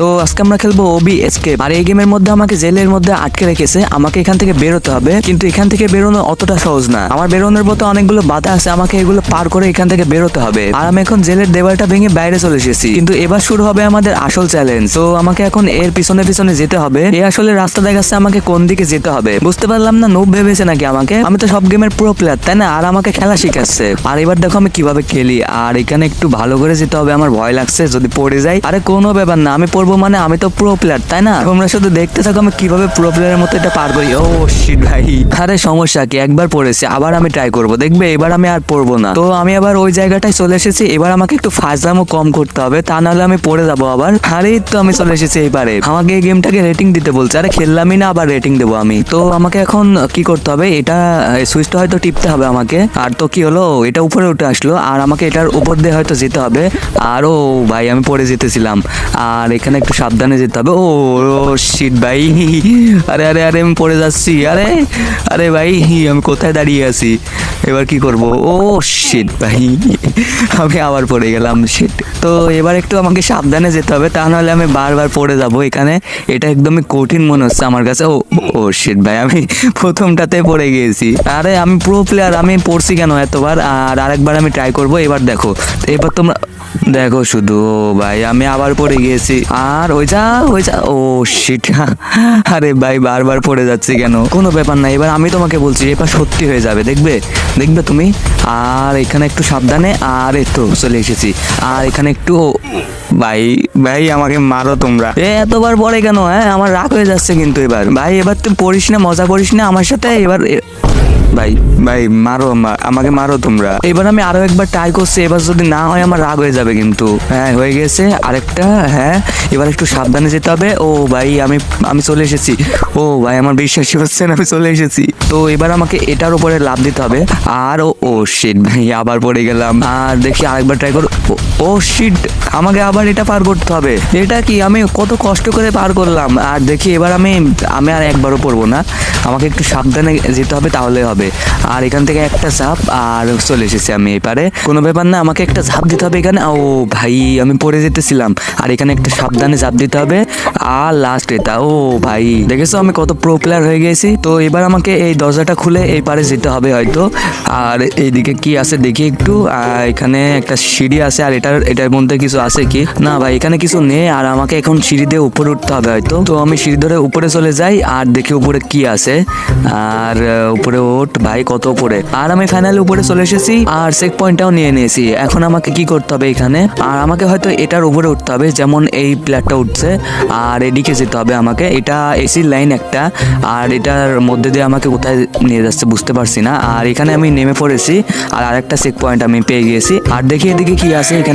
তো আজকে আমরা খেলবো ওবি এসকেপ। আর এই গেমের মধ্যে আমাকে জেলের মধ্যে আটকে রেখেছে, আমাকে এখান থেকে বেরোতে হবে। কিন্তু এখান থেকে বেরোনো অতটা সহজ না, আমার বেরোনোর মতো অনেকগুলো বাধা আছে, আমাকে এগুলো পার করে এখান থেকে বেরোতে হবে। আর আমি এখন জেলের দেওয়ালটা ভেঙে বাইরে চলে এসেছি, কিন্তু এবার শুরু হবে আমাদের আসল চ্যালেঞ্জ। তো আমাকে এখন এর পিছনে পিছনে যেতে হবে। এ আসলে রাস্তা দেখাচ্ছে আমাকে কোন দিকে যেতে হবে, বুঝতে পারলাম না। নোব ভেবেছে নাকি আমাকে? আমি তো সব গেমের প্রো প্লেয়ার, তাই না? আর আমাকে খেলা শিখাচ্ছে। আর এবার দেখো আমি কিভাবে খেলি। আর এখানে একটু ভালো করে যেতে হবে, আমার ভয় লাগছে যদি পড়ে যাই। আরে কোনো ব্যাপার না, আমি পড়বো মানে আমি তো প্রো প্লেয়ার, তাই না? তোমরা শুধু দেখতে থাকো আমি কিভাবে প্রো প্লেয়ারের মতো এটা পার করি। ও শিট ভাই, আরে সমস্যা কি, একবার পড়েছি, আবার আমি ট্রাই করব, দেখবে এবার আমি আর পড়বো না। তো আমি আবার ওই জায়গাটায় চলে এসেছি। এবার আমাকে একটু ফাজলামো কম করতে হবে, তা নাহলে আমি পড়ে যাবো আবার। আরে তো আমি চলে এসেছি এবারে। আমাকে এই গেমটাকে রেটিং দিতে বলছে, আরে খেললামই না আবার রেটিং দেবো আমি। তো আমাকে এখন কি করতে হবে, এটা সুইচটা হয়তো টিপতে হবে আমাকে। আর তো কি হলো, এটা উপরে উঠে আসলো, আর আমাকে এটার উপর দিয়ে হয়তো যেতে হবে। আর ও ভাই আমি পড়ে যেতেছিলাম, আর এখানে একটু সাবধানে যেতে হবে। ও শিট ভাই, আরে আরে আরে আমি পড়ে যাচ্ছি। আরে আরে ভাই আমি কোথায় দাঁড়িয়ে আছি, এবার কি করব? ও শিট ভাই, আমি আবার পড়ে গেলাম। শিট। তো এবার একটু আমাকে সাবধানে যেতে হবে, তা নাহলে আমি বারবার পড়ে যাব এখানে। এটা একদমই কঠিন মনে হচ্ছে আমার কাছে। ও ও শিট ভাই, আমি প্রথমটাতে পড়ে গিয়েছি। আরে আমি প্রো প্লেয়ার, আমি পড়ছি কেন এতবার? আর আরেকবার আমি ট্রাই করব। এবার দেখো, এবার তোমরা দেখো শুধু। ও ভাই আমি আবার পড়ে গিয়েছি। আর ওই যা ও শিট, আরে ভাই বারবার পড়ে যাচ্ছি কেন? কোনো ব্যাপার না, এবার আমি তোমাকে বলছি এবার সত্যি হয়ে যাবে, দেখবে দেখবে তুমি। আর এখানে একটু সাবধানে। আর এই তো চলে এসেছি। আর এখানে একটু ভাই ভাই আমাকে মারো তোমরা, এতবার পড়ে কেন? হ্যাঁ আমার রাগ হয়ে যাচ্ছে কিন্তু এবার। ভাই এবার তুই পড়িস না, মজা করিস না আমার সাথে এবার। ভাই ভাই মারো, আমাকে মারো তোমরা। এবার আমি আরো একবার ট্রাই করছি, এবার যদি না হয় আমার রাগ হয়ে যাবে কিন্তু। হ্যাঁ হয়ে গেছে আরেকটা। হ্যাঁ এবার একটু সাবধানে যেতে হবে। ও ভাই আমি চলে এসেছি। ও ভাই আমার বিশ্বাসই হচ্ছে না আমি চলে এসেছি। তো এবার আমাকে এটার উপরে লাফ দিতে হবে। আর ও শিট ভাই আবার পড়ে গেলাম। আর দেখি আরেকবার ট্রাই করো। ও শিট, আমাকে আবার এটা পার করতে হবে। এটা কি, আমি কত কষ্ট করে পার করলাম। আর দেখি এবার আমি আর একবারও পড়বো না, আমাকে একটু সাবধানে যেতে হবে তাহলে হবে। আর এখান থেকে একটা ঝাঁপ, আর চলে এসেছি আমি এপারে। কোনো ব্যাপার না, আমাকে একটা ঝাঁপ দিতে হবে এখানে। ও ভাই আমি পড়ে যেতেছিলাম, আর এখানে একটা সাবধানে ঝাঁপ দিতে হবে। আর লাস্ট এটা। ও ভাই দেখেছো আমি কত প্রো প্লেয়ার হয়ে গেছি। তো এবার আমাকে এই দরজাটা খুলে এই পারে যেতে হবে হয়তো। আর এইদিকে কি আছে দেখি একটু। এখানে একটা সিঁড়ি আছে, আর এটার মধ্যে কিছু আছে কি না? ভাই এখানে কিছু নেই। আর আমাকে এখন সিঁড়ি দিয়ে উপরে উঠতে হবে হয়তো। তো আমি সিঁড়ি ধরে উপরে চলে যাই, আর দেখি উপরে কি আছে। আর উপরে ওঠ ভাই, কত উপরে। আর আমি ফাইনালি উপরে চলে এসেছি, আর চেক পয়েন্টটাও নিয়ে নিয়েছি। এখন আমাকে কি করতে হবে এখানে, আর আমাকে হয়তো এটার উপরে উঠতে হবে, যেমন এই প্লেয়ারটা উঠছে। আর এদিকে যেতে হবে আমাকে, এটা এসির লাইন একটা। আর এটার মধ্যে দিয়ে আমাকে কোথায় নিয়ে যাচ্ছে বুঝতে পারছি না। আর এখানে আমি নেমে পড়েছি, আর আরেকটা চেক পয়েন্ট আমি পেয়ে গিয়েছি। আর দেখি এদিকে কি আছে এখানে।